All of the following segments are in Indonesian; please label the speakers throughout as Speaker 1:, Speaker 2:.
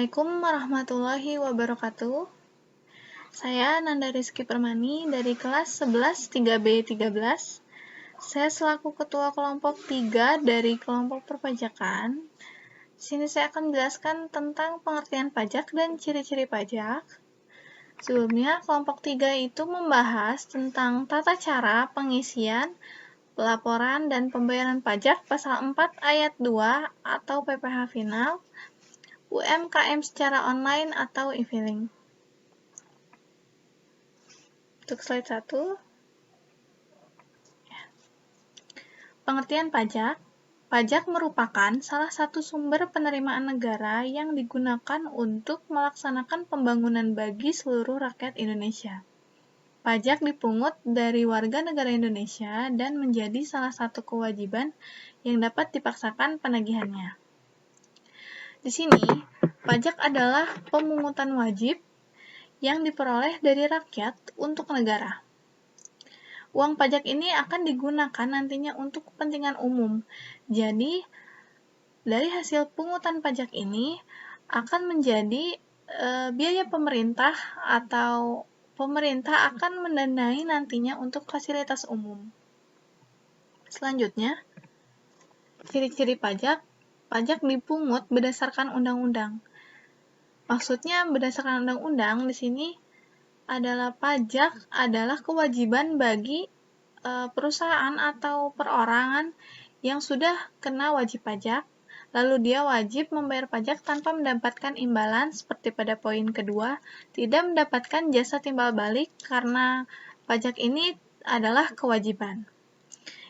Speaker 1: Assalamualaikum warahmatullahi wabarakatuh. Saya Nanda Rizky Permani dari kelas 11 3B 13. Saya selaku ketua kelompok 3 dari kelompok perpajakan. Sini saya akan menjelaskan tentang pengertian pajak dan ciri-ciri pajak. Sebelumnya, kelompok 3 itu membahas tentang tata cara pengisian, pelaporan, dan pembayaran pajak pasal 4 ayat 2 atau PPh final, UMKM secara online atau e-filing. Untuk slide 1. Pengertian pajak. Pajak merupakan salah satu sumber penerimaan negara yang digunakan untuk melaksanakan pembangunan bagi seluruh rakyat Indonesia. Pajak dipungut dari warga negara Indonesia dan menjadi salah satu kewajiban yang dapat dipaksakan penagihannya. Di sini, pajak adalah pemungutan wajib yang diperoleh dari rakyat untuk negara. Uang pajak ini akan digunakan nantinya untuk kepentingan umum. Jadi, dari hasil pungutan pajak ini akan menjadi biaya pemerintah atau pemerintah akan mendanai nantinya untuk fasilitas umum. Selanjutnya, ciri-ciri pajak. Pajak dipungut berdasarkan undang-undang. Maksudnya berdasarkan undang-undang di sini adalah pajak adalah kewajiban bagi perusahaan atau perorangan yang sudah kena wajib pajak, lalu dia wajib membayar pajak tanpa mendapatkan imbalan seperti pada poin kedua, tidak mendapatkan jasa timbal balik karena pajak ini adalah kewajiban.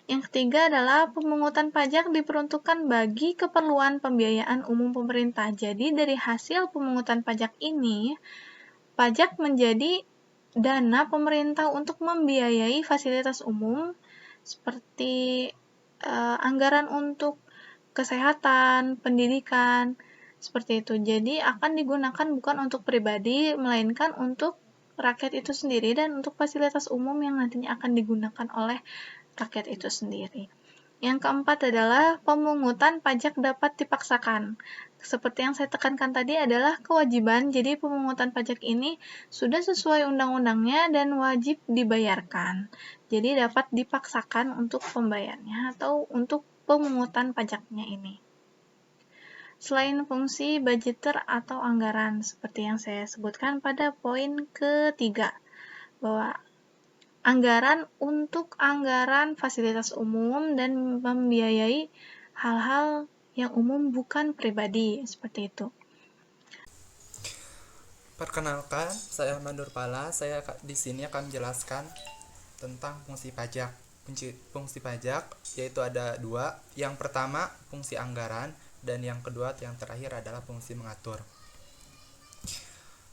Speaker 1: Yang ketiga adalah pemungutan pajak diperuntukkan bagi keperluan pembiayaan umum pemerintah. Jadi dari hasil pemungutan pajak ini, pajak menjadi dana pemerintah untuk membiayai fasilitas umum seperti anggaran untuk kesehatan, pendidikan, seperti itu. Jadi akan digunakan bukan untuk pribadi, melainkan untuk rakyat itu sendiri dan untuk fasilitas umum yang nantinya akan digunakan oleh rakyat itu sendiri. Yang keempat adalah pemungutan pajak dapat dipaksakan. Seperti yang saya tekankan tadi adalah kewajiban, jadi pemungutan pajak ini sudah sesuai undang-undangnya dan wajib dibayarkan. Jadi dapat dipaksakan untuk pembayarnya atau untuk pemungutan pajaknya ini. Selain fungsi budgeter atau anggaran, seperti yang saya sebutkan pada poin ketiga, bahwa anggaran untuk anggaran fasilitas umum dan membiayai hal-hal yang umum bukan pribadi, seperti itu.
Speaker 2: Perkenalkan, saya Mandur Pala. Saya di sini akan menjelaskan tentang fungsi pajak. Fungsi pajak yaitu ada dua. Yang pertama fungsi anggaran dan yang kedua yang terakhir adalah fungsi mengatur.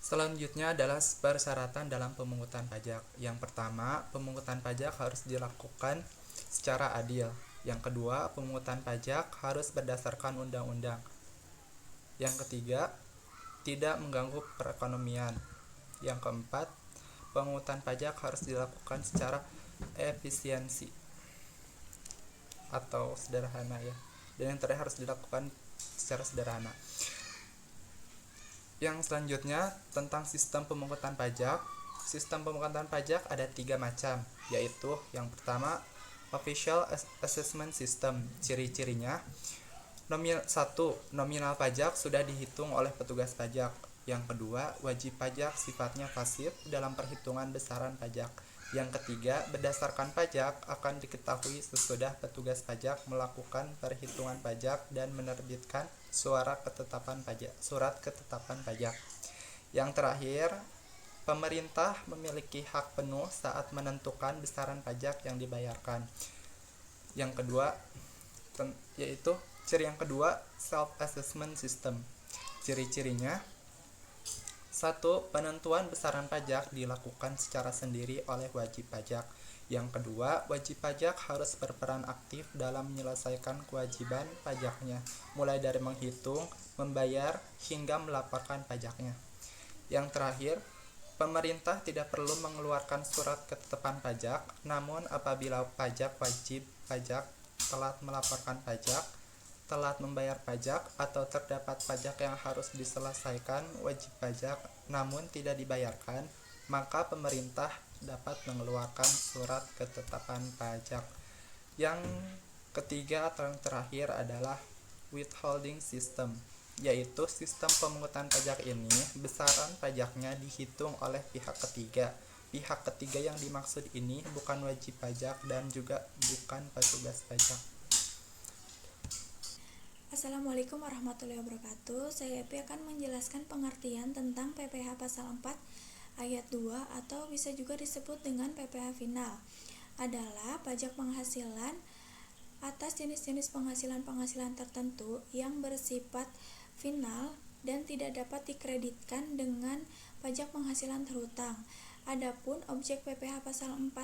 Speaker 2: Selanjutnya adalah persyaratan dalam pemungutan pajak. Yang pertama, pemungutan pajak harus dilakukan secara adil. Yang kedua, pemungutan pajak harus berdasarkan undang-undang. Yang ketiga, tidak mengganggu perekonomian. Yang keempat, pemungutan pajak harus dilakukan secara efisiensi atau sederhana ya. Dan yang terakhir harus dilakukan secara sederhana. Yang selanjutnya tentang sistem pemungutan pajak. Sistem pemungutan pajak ada 3 macam, yaitu yang pertama Official Assessment System. Ciri-cirinya: 1. Nominal pajak sudah dihitung oleh petugas pajak. Yang kedua, wajib pajak sifatnya pasif dalam perhitungan besaran pajak. Yang ketiga, berdasarkan pajak akan diketahui sesudah petugas pajak melakukan perhitungan pajak dan menerbitkan surat ketetapan pajak. Yang terakhir, pemerintah memiliki hak penuh saat menentukan besaran pajak yang dibayarkan. Yang kedua, yaitu ciri yang kedua, self-assessment system. Ciri-cirinya: 1. Penentuan besaran pajak dilakukan secara sendiri oleh wajib pajak. Yang kedua, wajib pajak harus berperan aktif dalam menyelesaikan kewajiban pajaknya, mulai dari menghitung, membayar, hingga melaporkan pajaknya. Yang terakhir, pemerintah tidak perlu mengeluarkan surat ketetapan pajak, namun apabila wajib pajak telat melaporkan pajak, telat membayar pajak atau terdapat pajak yang harus diselesaikan wajib pajak namun tidak dibayarkan, maka pemerintah dapat mengeluarkan surat ketetapan pajak. Yang ketiga atau yang terakhir adalah withholding system, yaitu sistem pemungutan pajak ini besaran pajaknya dihitung oleh pihak ketiga. Pihak ketiga yang dimaksud ini bukan wajib pajak dan juga bukan petugas pajak.
Speaker 3: Assalamualaikum warahmatullahi wabarakatuh. Saya Epi akan menjelaskan pengertian tentang PPh pasal 4 ayat 2 atau bisa juga disebut dengan PPh final. Adalah pajak penghasilan atas jenis-jenis penghasilan tertentu yang bersifat final dan tidak dapat dikreditkan dengan pajak penghasilan terhutang. Adapun objek PPh pasal 4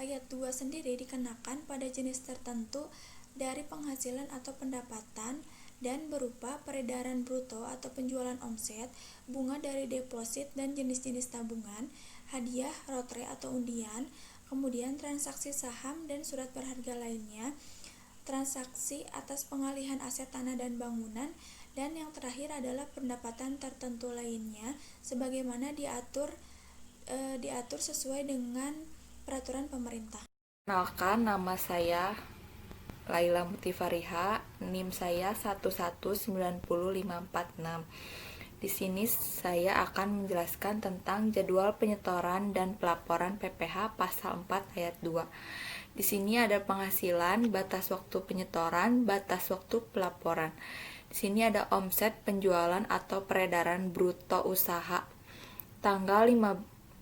Speaker 3: ayat 2 sendiri dikenakan pada jenis tertentu dari penghasilan atau pendapatan dan berupa peredaran bruto atau penjualan omset, bunga dari deposit dan jenis-jenis tabungan, hadiah, lotre atau undian, kemudian transaksi saham dan surat berharga lainnya, transaksi atas pengalihan aset tanah dan bangunan, dan yang terakhir adalah pendapatan tertentu lainnya sebagaimana diatur sesuai dengan peraturan pemerintah.
Speaker 4: Kenalkan, nama saya Laila Mutifariha, NIM saya 1190546. Di sini saya akan menjelaskan tentang jadwal penyetoran dan pelaporan PPh pasal 4 ayat 2. Di sini ada penghasilan, batas waktu penyetoran, batas waktu pelaporan. Di sini ada omset penjualan atau peredaran bruto usaha.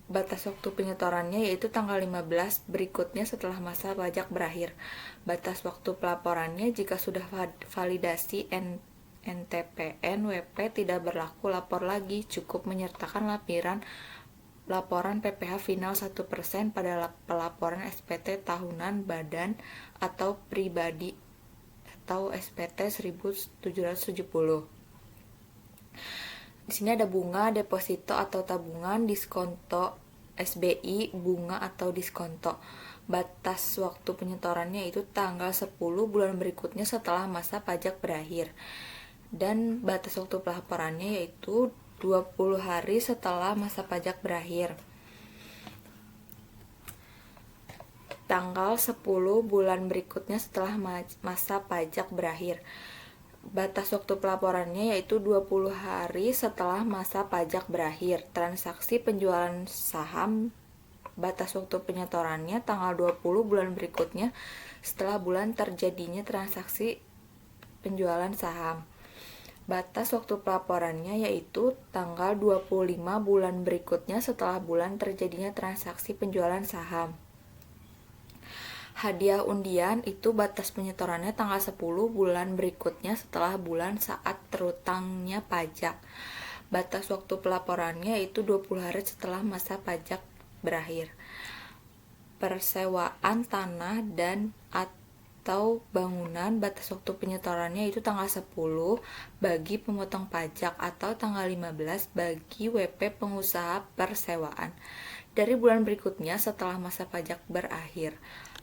Speaker 4: Batas waktu penyetorannya yaitu tanggal 15 berikutnya setelah masa pajak berakhir. Batas waktu pelaporannya jika sudah validasi NTPN WP tidak berlaku lapor lagi, cukup menyertakan laporan PPh final 1% pada pelaporan SPT tahunan badan atau pribadi atau SPT 1770. Di sini ada bunga, deposito atau tabungan, diskonto, SBI, bunga atau diskonto. Batas waktu penyetorannya itu tanggal 10 bulan berikutnya setelah masa pajak berakhir. Dan batas waktu pelaporannya yaitu 20 hari setelah masa pajak berakhir. Tanggal 10 bulan berikutnya setelah masa pajak berakhir. Batas waktu pelaporannya yaitu 20 hari setelah masa pajak berakhir. Transaksi penjualan saham, batas waktu penyetorannya tanggal 20 bulan berikutnya setelah bulan terjadinya transaksi penjualan saham. Batas waktu pelaporannya yaitu tanggal 25 bulan berikutnya setelah bulan terjadinya transaksi penjualan saham. Hadiah undian itu batas penyetorannya tanggal 10 bulan berikutnya setelah bulan saat terhutangnya pajak. Batas waktu pelaporannya itu 20 hari setelah masa pajak berakhir. Persewaan tanah dan atau bangunan, batas waktu penyetorannya itu tanggal 10 bagi pemotong pajak atau tanggal 15 bagi WP pengusaha persewaan. Dari bulan berikutnya setelah masa pajak berakhir.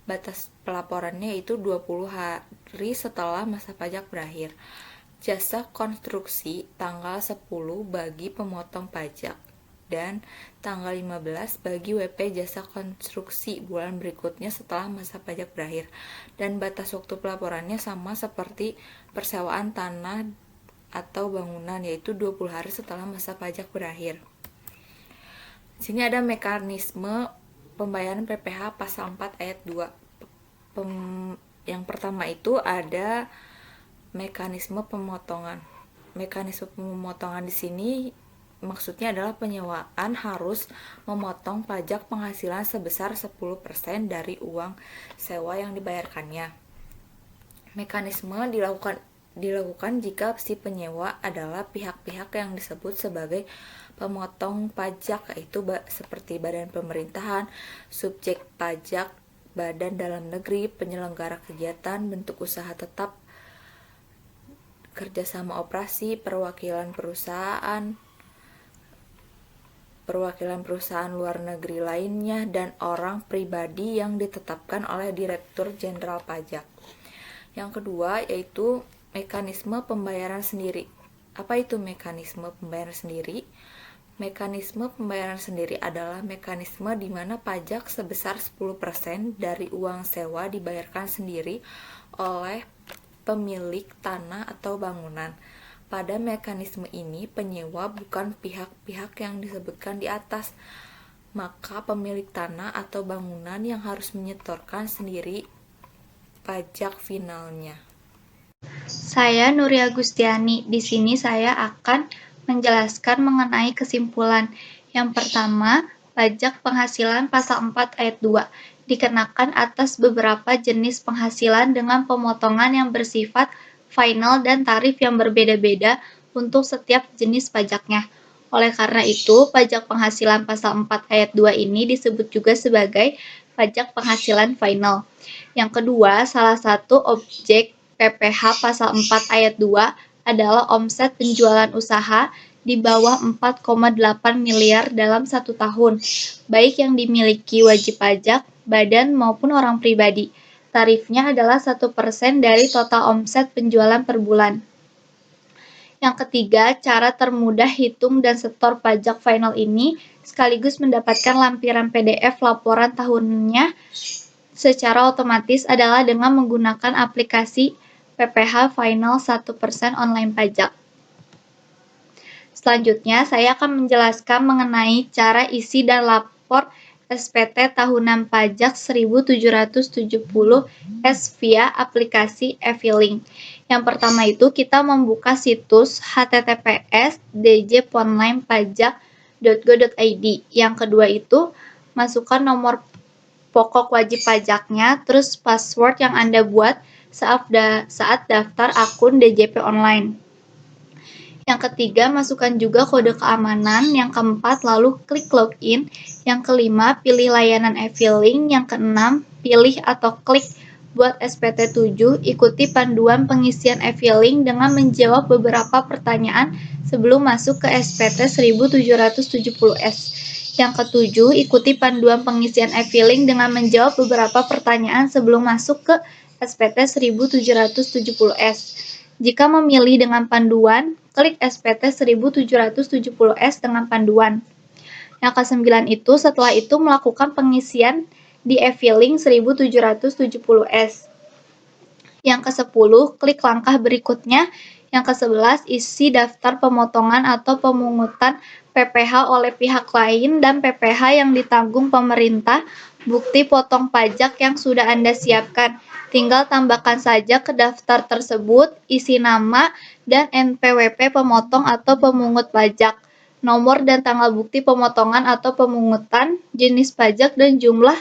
Speaker 4: Batas pelaporannya itu 20 hari setelah masa pajak berakhir. Jasa konstruksi tanggal 10 bagi pemotong pajak dan tanggal 15 bagi WP jasa konstruksi bulan berikutnya setelah masa pajak berakhir. Dan batas waktu pelaporannya sama seperti persewaan tanah atau bangunan yaitu 20 hari setelah masa pajak berakhir. Di sini ada mekanisme pembayaran PPh pasal 4 ayat 2. Yang pertama itu ada mekanisme pemotongan. Mekanisme pemotongan di sini maksudnya adalah penyewaan harus memotong pajak penghasilan sebesar 10% dari uang sewa yang dibayarkannya. Mekanisme dilakukan jika si penyewa adalah pihak-pihak yang disebut sebagai pemotong pajak, yaitu seperti badan pemerintahan, subjek pajak, badan dalam negeri, penyelenggara kegiatan, bentuk usaha tetap, kerjasama operasi, perwakilan perusahaan luar negeri lainnya, dan orang pribadi yang ditetapkan oleh Direktur Jenderal Pajak. Yang kedua yaitu mekanisme pembayaran sendiri. Apa itu mekanisme pembayaran sendiri? Mekanisme pembayaran sendiri adalah mekanisme di mana pajak sebesar 10% dari uang sewa dibayarkan sendiri oleh pemilik tanah atau bangunan. Pada mekanisme ini, penyewa bukan pihak-pihak yang disebutkan di atas, maka pemilik tanah atau bangunan yang harus menyetorkan sendiri pajak finalnya.
Speaker 5: Saya Nuri Agustiani. Di sini saya akan menjelaskan mengenai kesimpulan. Yang pertama, pajak penghasilan pasal 4 ayat 2 dikenakan atas beberapa jenis penghasilan dengan pemotongan yang bersifat final dan tarif yang berbeda-beda untuk setiap jenis pajaknya. Oleh karena itu, pajak penghasilan pasal 4 ayat 2 ini disebut juga sebagai pajak penghasilan final. Yang kedua, salah satu objek PPh pasal 4 ayat 2 adalah omset penjualan usaha di bawah 4,8 miliar dalam 1 tahun, baik yang dimiliki wajib pajak, badan maupun orang pribadi. Tarifnya adalah 1% dari total omset penjualan per bulan. Yang ketiga, cara termudah hitung dan setor pajak final ini sekaligus mendapatkan lampiran PDF laporan tahunnya secara otomatis adalah dengan menggunakan aplikasi PPh Final 1% online pajak. Selanjutnya, saya akan menjelaskan mengenai cara isi dan lapor SPT tahunan pajak 1770 S via aplikasi e-filing. Yang pertama itu kita membuka situs https://djponlinepajak.go.id. Yang kedua itu masukkan nomor pokok wajib pajaknya, terus password yang Anda buat saat daftar akun DJP online. Yang ketiga, masukkan juga kode keamanan. Yang keempat, lalu klik login. Yang kelima, pilih layanan e-filing. Yang keenam, pilih atau klik buat SPT 7. Ikuti panduan pengisian e-filing dengan menjawab beberapa pertanyaan sebelum masuk ke SPT 1770S. Yang ketujuh, ikuti panduan pengisian e-filing dengan menjawab beberapa pertanyaan sebelum masuk ke SPT 1770S. Jika memilih dengan panduan, klik SPT 1770S dengan panduan. Yang kesembilan itu, setelah itu melakukan pengisian di e-filing 1770S. Yang ke-10, klik langkah berikutnya. Yang ke-11, isi daftar pemotongan atau pemungutan PPh oleh pihak lain dan PPh yang ditanggung pemerintah, bukti potong pajak yang sudah Anda siapkan. Tinggal tambahkan saja ke daftar tersebut isi nama dan NPWP pemotong atau pemungut pajak, nomor dan tanggal bukti pemotongan atau pemungutan, jenis pajak dan jumlah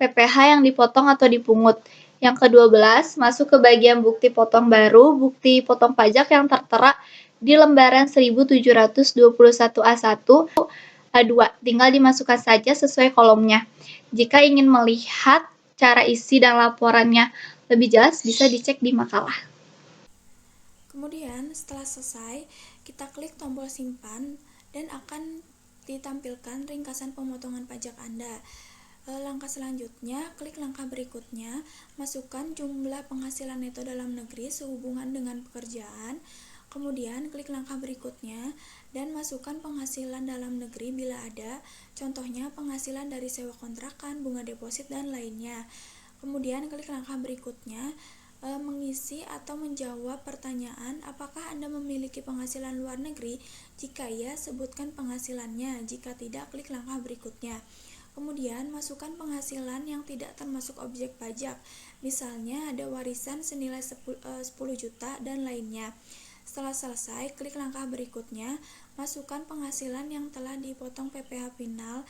Speaker 5: PPh yang dipotong atau dipungut. Yang ke-12, masuk ke bagian bukti potong baru, bukti potong pajak yang tertera di lembaran 1721A1 A2. Tinggal dimasukkan saja sesuai kolomnya. Jika ingin melihat cara isi dan laporannya lebih jelas, bisa dicek di makalah.
Speaker 3: Kemudian setelah selesai, kita klik tombol simpan dan akan ditampilkan ringkasan pemotongan pajak Anda. Langkah selanjutnya, klik langkah berikutnya, masukkan jumlah penghasilan neto dalam negeri sehubungan dengan pekerjaan. Kemudian klik langkah berikutnya dan masukkan penghasilan dalam negeri bila ada, contohnya penghasilan dari sewa kontrakan, bunga deposit, dan lainnya. Kemudian klik langkah berikutnya, mengisi atau menjawab pertanyaan apakah Anda memiliki penghasilan luar negeri. Jika ya, sebutkan penghasilannya. Jika tidak, klik langkah berikutnya. Kemudian masukkan penghasilan yang tidak termasuk objek pajak. Misalnya ada warisan senilai 10 juta dan lainnya. Setelah selesai, klik langkah berikutnya, masukkan penghasilan yang telah dipotong PPh final.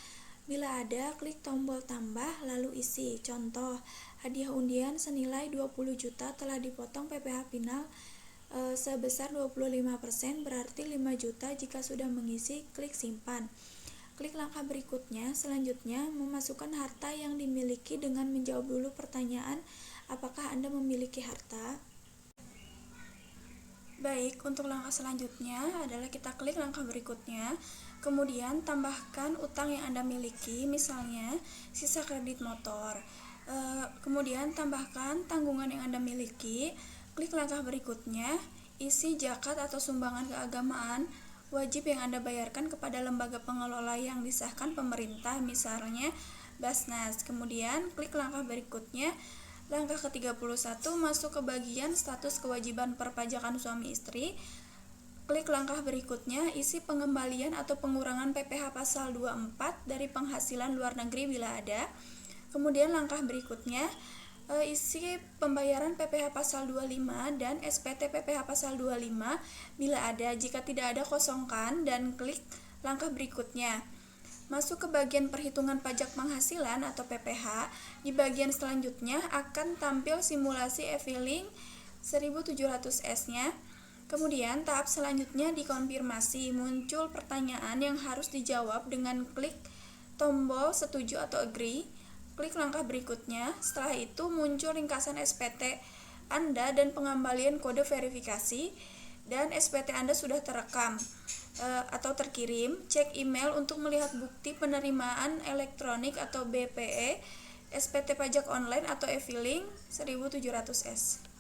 Speaker 3: Bila ada, klik tombol tambah lalu isi. Contoh, hadiah undian senilai 20 juta telah dipotong PPh final sebesar 25%, berarti 5 juta. Jika sudah mengisi, klik simpan. Klik langkah berikutnya, selanjutnya memasukkan harta yang dimiliki dengan menjawab dulu pertanyaan apakah Anda memiliki harta. Baik, untuk langkah selanjutnya adalah kita klik langkah berikutnya, kemudian tambahkan utang yang Anda miliki, misalnya sisa kredit motor. Kemudian tambahkan tanggungan yang Anda miliki, Klik langkah berikutnya, isi zakat atau sumbangan keagamaan wajib yang Anda bayarkan kepada lembaga pengelola yang disahkan pemerintah, misalnya Basnas. Kemudian klik langkah berikutnya, langkah ke-31, masuk ke bagian status kewajiban perpajakan suami istri. Klik langkah berikutnya, isi pengembalian atau pengurangan PPh pasal 24 dari penghasilan luar negeri bila ada. Kemudian langkah berikutnya, isi pembayaran PPh pasal 25 dan SPT PPh pasal 25 bila ada. Jika tidak ada, kosongkan dan klik langkah berikutnya. Masuk ke bagian perhitungan pajak penghasilan atau PPh. Di bagian selanjutnya akan tampil simulasi e-filing 1700S-nya. Kemudian tahap selanjutnya dikonfirmasi, muncul pertanyaan yang harus dijawab dengan klik tombol setuju atau agree. Klik langkah berikutnya. Setelah itu muncul ringkasan SPT Anda dan pengembalian kode verifikasi, dan SPT Anda sudah terekam atau terkirim. Cek email untuk melihat bukti penerimaan elektronik atau BPE, SPT pajak online atau e-filing 1700S.